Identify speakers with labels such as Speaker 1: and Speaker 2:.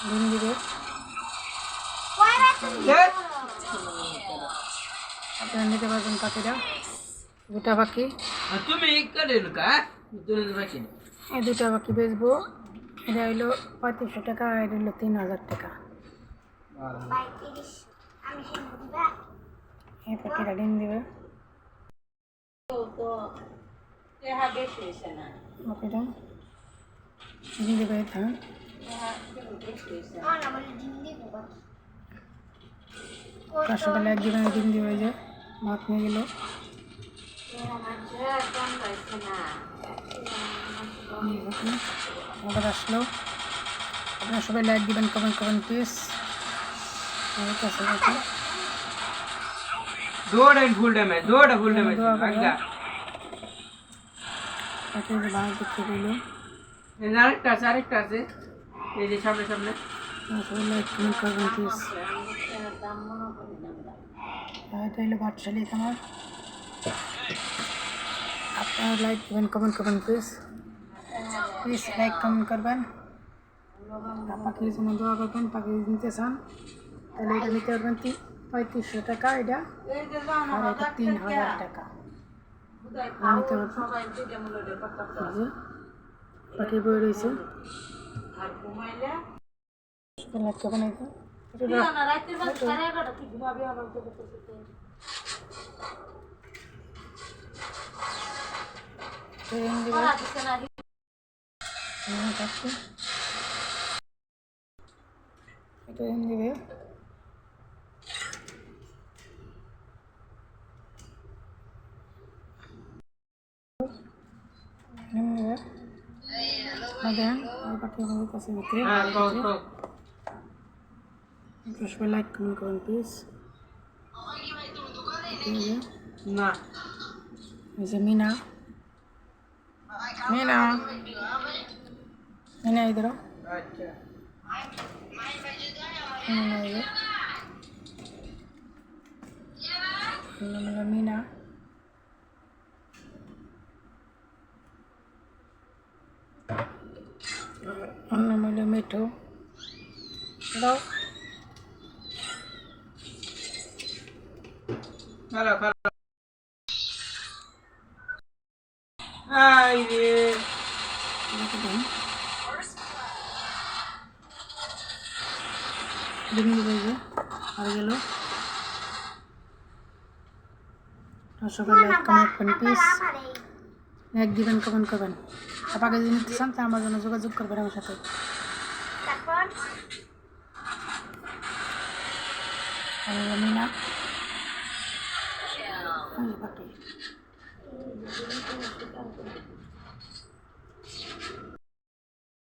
Speaker 1: ডিম দিবে। আপনারা নিতে পারবেন পাখিটা, দুটা পাখি। এই দুটা পাখি বেচবো। এটা হইলো 3500 টাকা, আর এটা হইলো 3000 টাকা। এই পাখিটা ডিম দিবে। পাখিটা ডিম দিবে। হ্যাঁ, সকালে এক দিন ডিম দিবে। যে ভাত নিয়ে গেল। অর্ডার আসলো। আপনারা সবাই লাইক দিবেন, কমেন্ট করবেন প্লিজ।
Speaker 2: ফুল ড্যামেজ আরেকটা আছে এই যে সামনে
Speaker 1: সবাই লাইক কমেন্ট করবেন প্লিজ। এটা হলো বাদশালী খামার। আপনারা লাইক দিবেন, কমেন্ট করবেন প্লিজ। লাইক কমেন্ট করবেন। পাখির জন্য দোয়া করবেন। পাখি নিতে চান তাহলে এটা নিতে পারবেন 3500 টাকা এটা, আর এটা 3000 টাকা নিতে পারবেন। পাখি বই রয়েছে। এটা দিবে। সবাই লাইক কমেন্ট করুন প্লিজ।
Speaker 2: না
Speaker 1: এই যে মিনা মিনা মিনা इधर मीना मिले मिठू लो সবাই লাইক কমেন্ট করবেন প্লিজ। লাইক দিবেন, কমেন্ট করবেন। আপনাকে যদি নিতে চান তা আমার জন্য যোগাযোগ করবেন আমার সাথে। মিনা